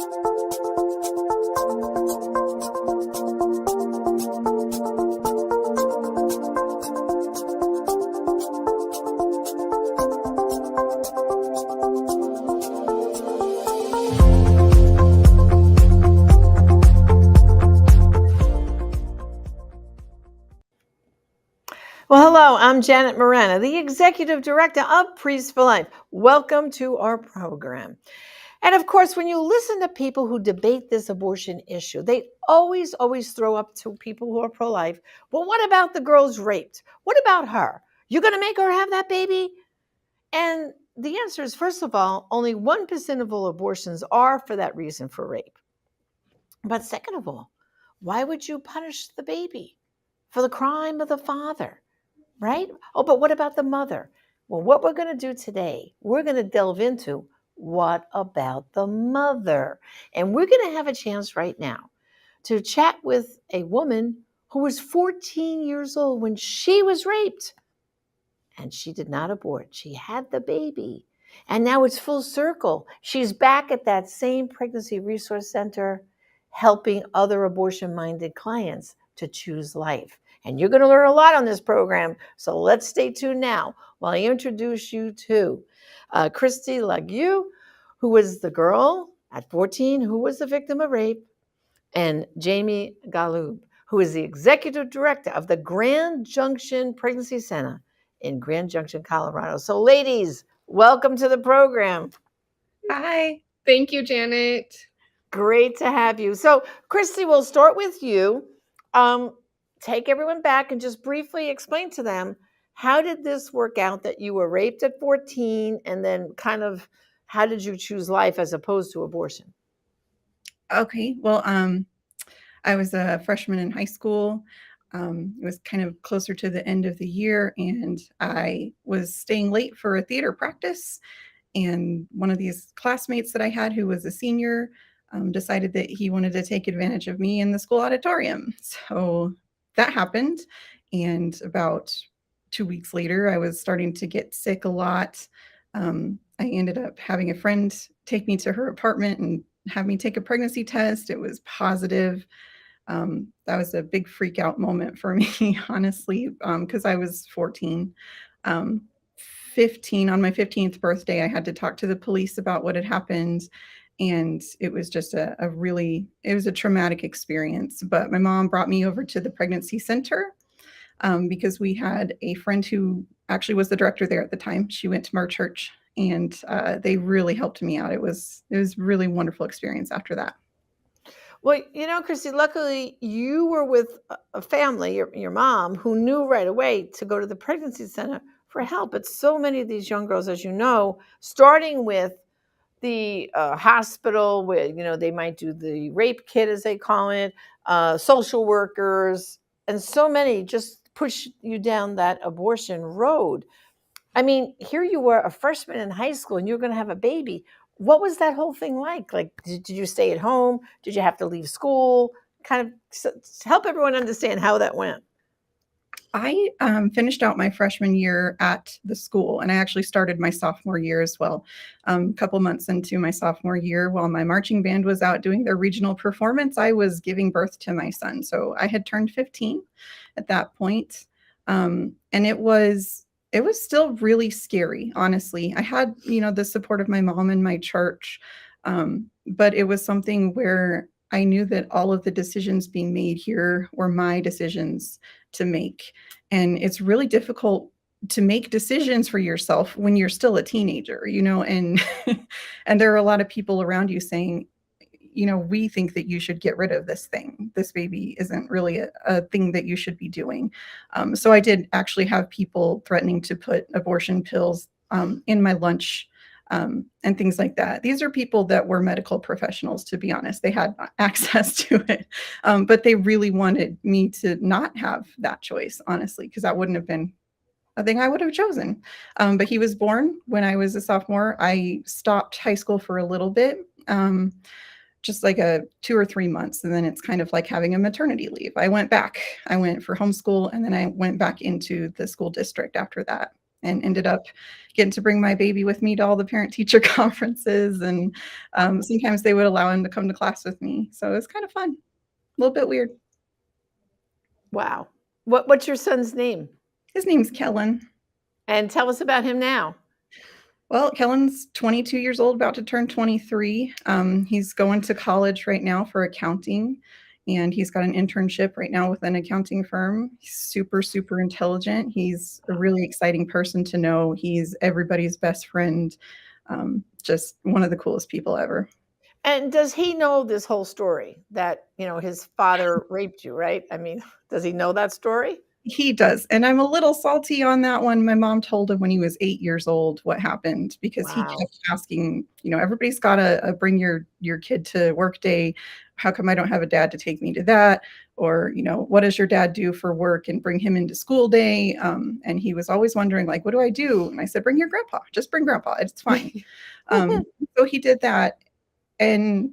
Well, hello, I'm Janet Morena, the Executive Director of Priests for Life. Welcome to our program. And of course, when you listen to people who debate this abortion issue, they always throw up to people who are pro-life, well, what about the girls raped? What about her? You're going to make her have that baby? And the answer is, first of all, only 1% of all abortions are for that reason, for rape. But second of all, why would you punish the baby for the crime of the father? Right? Oh, but what about the mother? Well, what we're going to do today, we're going to delve into what about the mother? And we're going to have a chance right now to chat with a woman who was 14 years old when she was raped. And she did not abort. She had the baby. And now it's full circle. She's back at that same pregnancy resource center helping other abortion-minded clients to choose life. And you're going to learn a lot on this program, so let's stay tuned now while I introduce you to Christy Lague, who was the girl at 14 who was the victim of rape, and Jamie Galoob, who is the executive director of the Grand Junction Pregnancy Center in Grand Junction, Colorado. So ladies, welcome to the program. Hi. Thank you, Janet. Great to have you. So Christy, we'll start with you. Take everyone back and just briefly explain to them, how did this work out that you were raped at 14, and then kind of how did you choose life as opposed to abortion? Okay. Well, I was a freshman in high school. It was kind of closer to the end of the year, and I was staying late for a theater practice. And one of these classmates that I had, who was a senior, decided that he wanted to take advantage of me in the school auditorium. So that happened. And about 2 weeks later, I was starting to get sick a lot. I ended up having a friend take me to her apartment and have me take a pregnancy test. It was positive. That was a big freak out moment for me, honestly, because I was 14. 15, on my 15th birthday, I had to talk to the police about what had happened. And it was just it was a traumatic experience. But my mom brought me over to the pregnancy center because we had a friend who actually was the director there at the time. She went to our church, and they really helped me out. It was really wonderful experience after that. Well, you know, Christy, luckily you were with a family, your mom, who knew right away to go to the pregnancy center for help. But so many of these young girls, as you know, starting with the hospital where, you know, they might do the rape kit, as they call it, social workers, and so many just push you down that abortion road. I mean, here you were a freshman in high school and you're going to have a baby. What was that whole thing like? Like, did you stay at home? Did you have to leave school? Kind of help everyone understand how that went. I finished out my freshman year at the school, and I actually started my sophomore year as well. A couple months into my sophomore year, while my marching band was out doing their regional performance, I was giving birth to my son. So I had turned 15 at that point. And it was still really scary, honestly. I had, the support of my mom and my church, but it was something where I knew that all of the decisions being made here were my decisions to make. And it's really difficult to make decisions for yourself when you're still a teenager, and and there are a lot of people around you saying, we think that you should get rid of this thing. This baby isn't really a thing that you should be doing. So I did actually have people threatening to put abortion pills in my lunch and things like that. These are people that were medical professionals, to be honest. They had access to it, but they really wanted me to not have that choice, honestly, because that wouldn't have been a thing I would have chosen. But he was born when I was a sophomore. I stopped high school for a little bit, just like 2 or 3 months. And then it's kind of like having a maternity leave. I went back. I went for homeschool, and then I went back into the school district after that. and ended up getting to bring my baby with me to all the parent-teacher conferences, and sometimes they would allow him to come to class with me. So it was kind of fun, a little bit weird. Wow. What's your son's name? His name's Kellen. And tell us about him now. Well, Kellen's 22 years old, about to turn 23. He's going to college right now for accounting, and he's got an internship right now with an accounting firm. He's super, super intelligent. He's a really exciting person to know. He's everybody's best friend. Just one of the coolest people ever. And does he know this whole story that, his father raped you, right? I mean, does he know that story? He does, and I'm a little salty on that one. My mom told him when he was 8 years old what happened because he Wow. kept asking, everybody's gotta, bring your kid to work day. How come I don't have a dad to take me to that? Or, what does your dad do for work, and bring him into school day? And he was always wondering, like, "What do I do?" And I said, "Bring your grandpa. Just bring grandpa. It's fine." So he did that, and,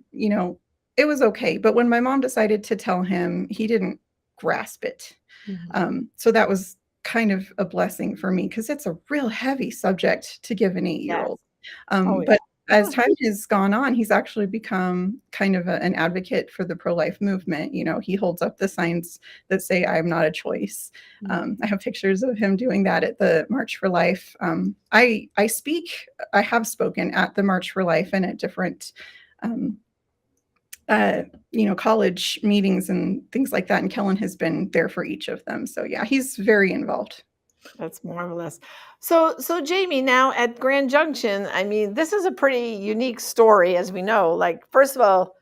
it was okay. But when my mom decided to tell him, he didn't grasp it. So that was kind of a blessing for me because it's a real heavy subject to give an Yes. 8-year-old. Oh, yeah. But as time has gone on, he's actually become kind of an advocate for the pro-life movement. He holds up the signs that say, "I am not a choice." I have pictures of him doing that at the March for Life. I have spoken at the March for Life and at different um, college meetings and things like that. And Kellen has been there for each of them. So yeah, he's very involved. That's marvelous. So Jamie, now at Grand Junction, I mean, this is a pretty unique story, as we know. Like, first of all,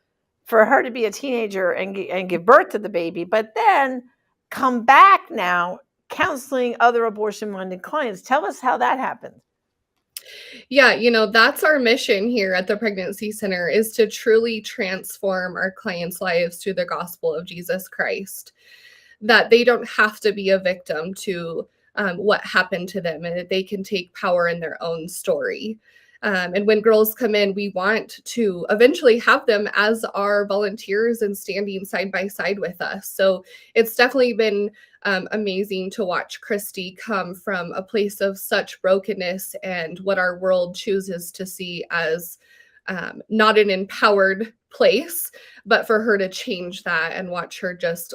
for her to be a teenager and give birth to the baby, but then come back now counseling other abortion-minded clients. Tell us how that happened. Yeah, that's our mission here at the Pregnancy Center is to truly transform our clients' lives through the gospel of Jesus Christ. That they don't have to be a victim to what happened to them and that they can take power in their own story. And when girls come in, we want to eventually have them as our volunteers and standing side by side with us. So it's definitely been amazing to watch Christy come from a place of such brokenness and what our world chooses to see as not an empowered place, but for her to change that and watch her just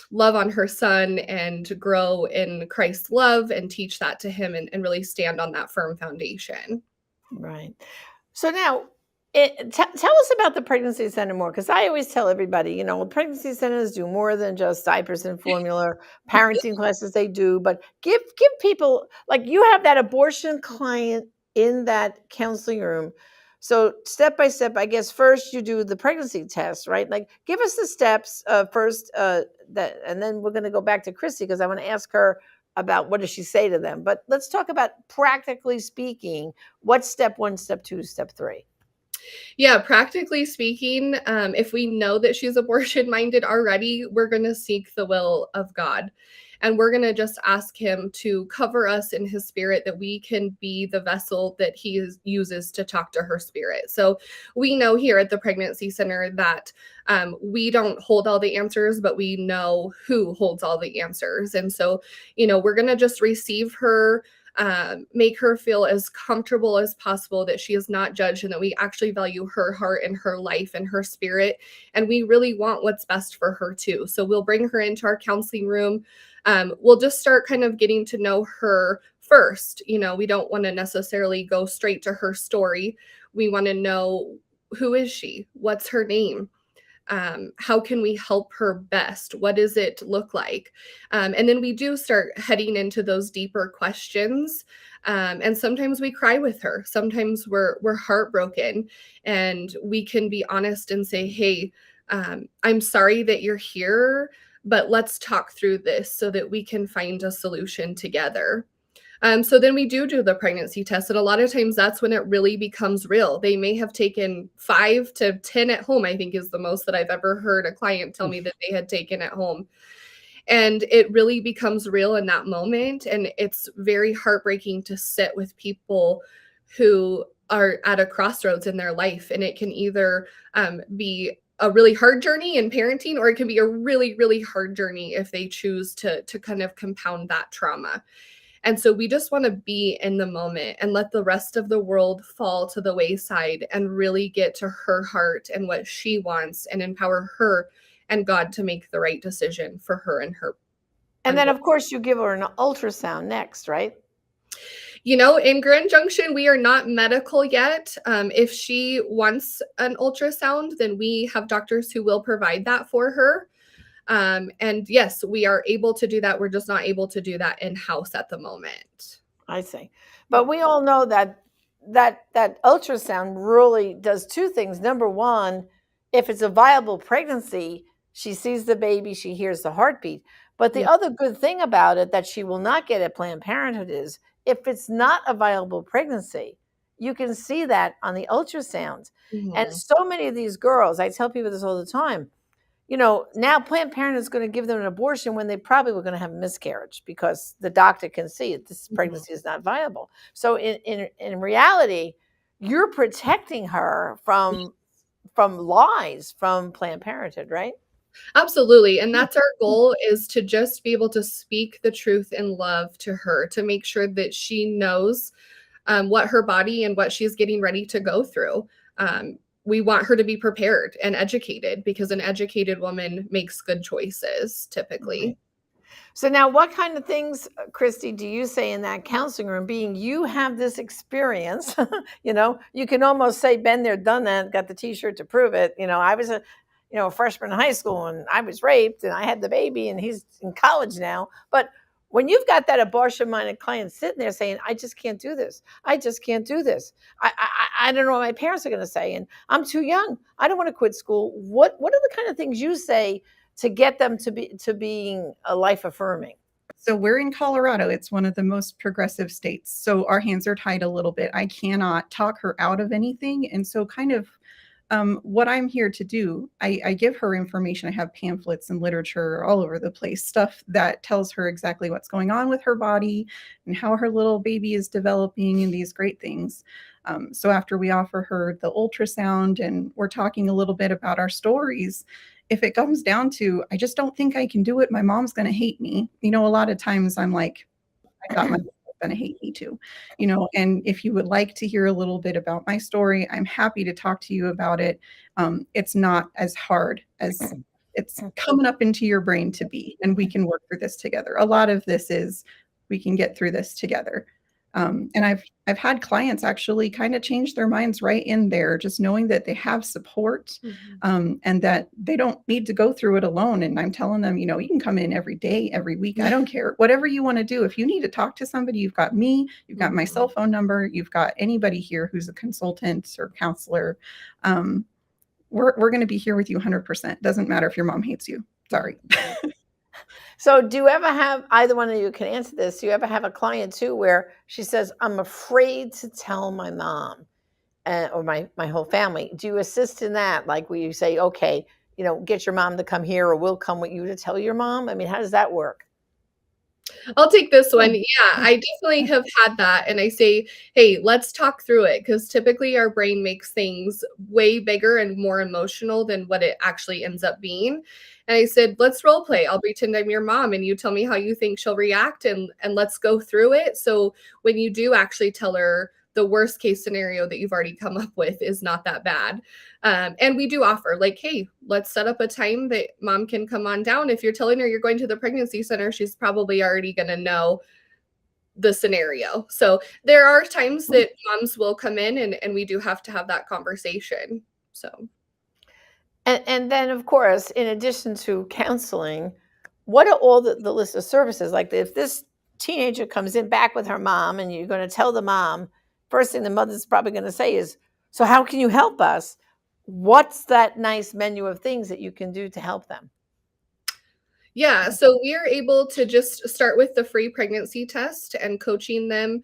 love on her son and grow in Christ's love and teach that to him and really stand on that firm foundation. Right. So now, tell us about the pregnancy center more, because I always tell everybody, pregnancy centers do more than just diapers and formula, parenting classes they do, but give people, like, you have that abortion client in that counseling room. So step by step, I guess first you do the pregnancy test, right? Like, give us the steps first, that, and then we're going to go back to Christy because I want to ask her about what does she say to them. But let's talk about, practically speaking, what's step 1, step 2, step 3? Yeah, practically speaking, if we know that she's abortion minded already, we're going to seek the will of God. And we're going to just ask him to cover us in his spirit that we can be the vessel that he uses to talk to her spirit. So we know here at the Pregnancy Center that we don't hold all the answers, but we know who holds all the answers. And so, we're going to just receive her, make her feel as comfortable as possible, that she is not judged and that we actually value her heart and her life and her spirit. And we really want what's best for her too. So we'll bring her into our counseling room. We'll just start kind of getting to know her first. We don't want to necessarily go straight to her story. We want to know, who is she? What's her name? How can we help her best? What does it look like? And then we do start heading into those deeper questions. And sometimes we cry with her. Sometimes we're heartbroken, and we can be honest and say, "Hey, I'm sorry that you're here, but let's talk through this so that we can find a solution together." So then we do the pregnancy test. And a lot of times that's when it really becomes real. They may have taken 5 to 10 at home, I think is the most that I've ever heard a client tell me that they had taken at home. And it really becomes real in that moment. And it's very heartbreaking to sit with people who are at a crossroads in their life. And it can either be a really hard journey in parenting, or it can be a really, really hard journey if they choose to kind of compound that trauma. And so we just want to be in the moment and let the rest of the world fall to the wayside and really get to her heart and what she wants and empower her and God to make the right decision for her and her. And then, of course, you give her an ultrasound next, right? In Grand Junction, we are not medical yet. If she wants an ultrasound, then we have doctors who will provide that for her. And yes, we are able to do that. We're just not able to do that in-house at the moment. I see. But we all know that ultrasound really does two things. Number one, if it's a viable pregnancy, she sees the baby, she hears the heartbeat. But the other good thing about it that she will not get at Planned Parenthood is if it's not a viable pregnancy, you can see that on the ultrasound. And so many of these girls, I tell people this all the time, now Planned Parenthood is going to give them an abortion when they probably were going to have a miscarriage because the doctor can see it. This pregnancy is not viable. So in reality, you're protecting her from lies from Planned Parenthood, right? Absolutely. And that's our goal, is to just be able to speak the truth in love to her, to make sure that she knows what her body and what she's getting ready to go through. We want her to be prepared and educated, because an educated woman makes good choices typically. So now what kind of things, Christy, do you say in that counseling room, being you have this experience, you can almost say, been there, done that, got the t-shirt to prove it. I was a freshman in high school and I was raped and I had the baby and he's in college now. But when you've got that abortion-minded client sitting there saying, I just can't do this. I just can't do this. I don't know what my parents are going to say. And I'm too young. I don't want to quit school. What are the kind of things you say to get them to being a life affirming? So we're in Colorado. It's one of the most progressive states. So our hands are tied a little bit. I cannot talk her out of anything. And so kind of what I'm here to do, I give her information. I have pamphlets and literature all over the place, stuff that tells her exactly what's going on with her body and how her little baby is developing and these great things. So after we offer her the ultrasound and we're talking a little bit about our stories, if it comes down to, I just don't think I can do it, my mom's going to hate me. A lot of times I'm like, I thought my mom was going to hate me too, and if you would like to hear a little bit about my story, I'm happy to talk to you about it. It's not as hard as it's coming up into your brain to be, and we can work through this together. A lot of this is, we can get through this together. And I've had clients actually kind of change their minds right in there, just knowing that they have support, and that they don't need to go through it alone. And I'm telling them, you can come in every day, every week. I don't care. Whatever you want to do. If you need to talk to somebody, you've got me, you've got my cell phone number, you've got anybody here who's a consultant or counselor. We're going to be here with you 100%. Doesn't matter if your mom hates you. Sorry. So do you ever have, either one of you can answer this, do you ever have a client too where she says, I'm afraid to tell my mom or my whole family? Do you assist in that? Like, will you say, okay, get your mom to come here, or we'll come with you to tell your mom? I mean, how does that work? I'll take this one. Yeah, I definitely have had that. And I say, hey, let's talk through it, because typically our brain makes things way bigger and more emotional than what it actually ends up being. And I said, let's role play. I'll pretend I'm your mom and you tell me how you think she'll react, and let's go through it. So when you do actually tell her, the worst case scenario that you've already come up with is not that bad. And we do offer, like, hey, let's set up a time that mom can come on down. If you're telling her you're going to the pregnancy center, she's probably already going to know the scenario. So there are times that moms will come in, and we do have to have that conversation. So. And then, of course, in addition to counseling, what are all the list of services? Like, if this teenager comes in back with her mom and you're going to tell the mom, first thing the mother's probably going to say is, so how can you help us? What's that nice menu of things that you can do to help them? Yeah, so we are able to just start with the free pregnancy test and coaching them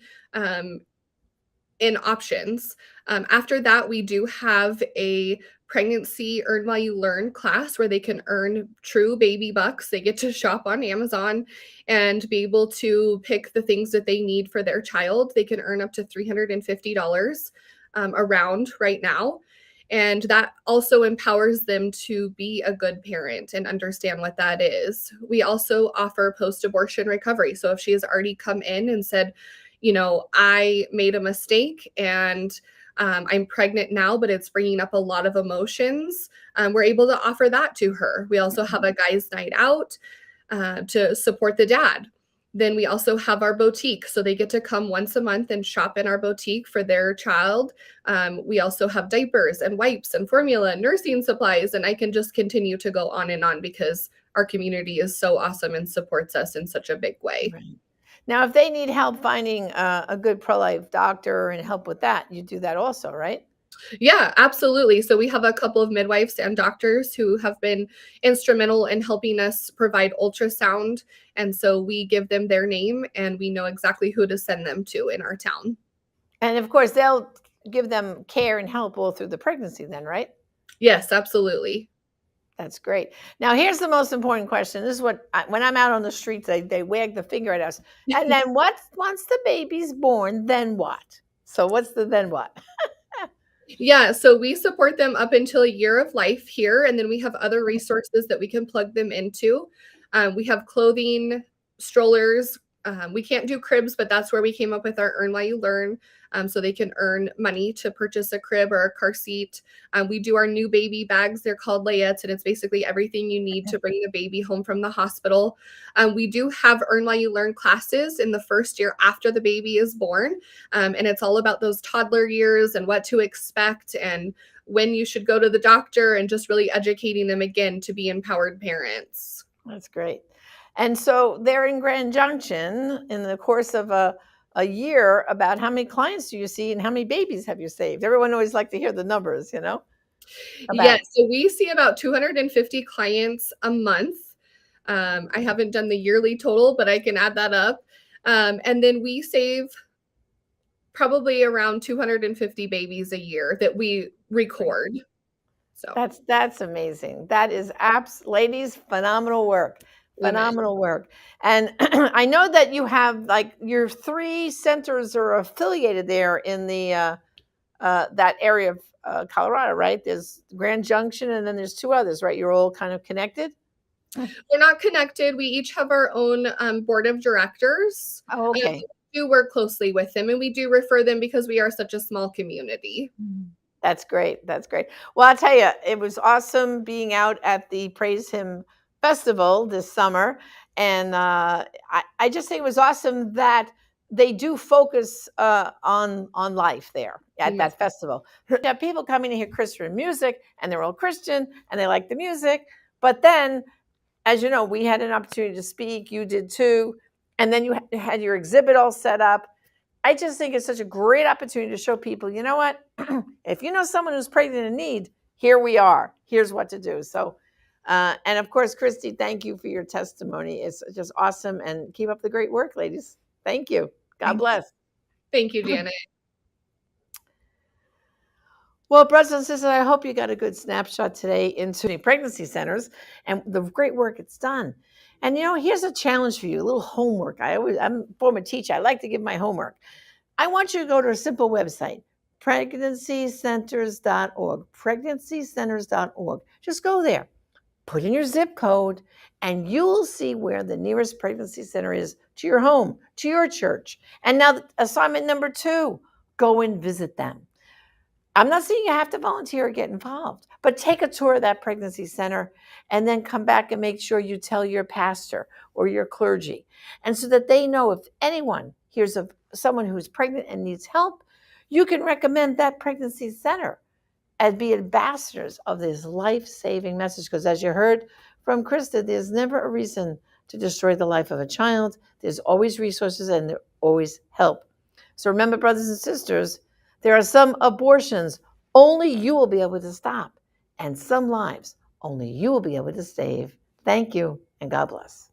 in options. After that, we do have a pregnancy earn while you learn class where they can earn true baby bucks. They get to shop on Amazon and be able to pick the things that they need for their child. They can earn up to $350 around right now. And that also empowers them to be a good parent and understand what that is. We also offer post abortion recovery. So if she has already come in and said, I made a mistake and I'm pregnant now, but it's bringing up a lot of emotions, we're able to offer that to her. We also have a guys' night out to support the dad. Then we also have our boutique. So they get to come once a month and shop in our boutique for their child. We also have diapers and wipes and formula and nursing supplies. And I can just continue to go on and on because our community is so awesome and supports us in such a big way. Right. Now, if they need help finding a good pro-life doctor and help with that, you do that also, right? Yeah, absolutely. So we have a couple of midwives and doctors who have been instrumental in helping us provide ultrasound. And so we give them their name and we know exactly who to send them to in our town. And of course, they'll give them care and help all through the pregnancy then, right? Yes, absolutely. That's great. Now, here's the most important question. This is what, when I'm out on the streets, they wag the finger at us. And then once the baby's born, then what? So what's the then what? Yeah, so we support them up until a year of life here, and then we have other resources that we can plug them into. We have clothing, strollers. We can't do cribs, but that's where we came up with our Earn While You Learn. So they can earn money to purchase a crib or a car seat. We do our new baby bags. They're called layettes, and it's basically everything you need to bring the baby home from the hospital. We do have Earn While You Learn classes in the first year after the baby is born. And it's all about those toddler years and what to expect and when you should go to the doctor and just really educating them again to be empowered parents. That's great. And so they're in Grand Junction in the course of a year. About how many clients do you see and how many babies have you saved? Everyone always like to hear the numbers, Yes, so we see about 250 clients a month. I haven't done the yearly total, but I can add that up. And then we save probably around 250 babies a year that we record. So That's amazing. That is ladies, phenomenal work. Phenomenal work. And I know that you have like your 3 centers are affiliated there in the that area of Colorado, right? There's Grand Junction and then there's 2 others, right? You're all kind of connected? We're not connected. We each have our own board of directors. Oh, okay. We do work closely with them and we do refer them because we are such a small community. That's great. That's great. Well, I'll tell you, it was awesome being out at the Praise Him Festival this summer. And I just think it was awesome that they do focus on life there at that festival. You have people coming to hear Christian music and they're all Christian and they like the music. But then, as you know, we had an opportunity to speak. You did too. And then you had your exhibit all set up. I just think it's such a great opportunity to show people, you know what? If you know someone who's pregnant in need, here we are. Here's what to do. So, and of course, Christy, thank you for your testimony. It's just awesome. And keep up the great work, ladies. Thank you. God bless. Thank you, Janet. Well, brothers and sisters, I hope you got a good snapshot today into pregnancy centers and the great work it's done. And here's a challenge for you, a little homework. I'm a former teacher. I like to give my homework. I want you to go to a simple website, pregnancycenters.org, pregnancycenters.org. Just go there, put in your zip code, and you'll see where the nearest pregnancy center is to your home, to your church. And now assignment number 2, go and visit them. I'm not saying you have to volunteer or get involved, but take a tour of that pregnancy center and then come back and make sure you tell your pastor or your clergy. And so that they know if anyone hears of someone who's pregnant and needs help, you can recommend that pregnancy center and be ambassadors of this life-saving message. Because as you heard from Krista, there's never a reason to destroy the life of a child. There's always resources and there's always help. So remember, brothers and sisters, there are some abortions only you will be able to stop, and some lives only you will be able to save. Thank you, and God bless.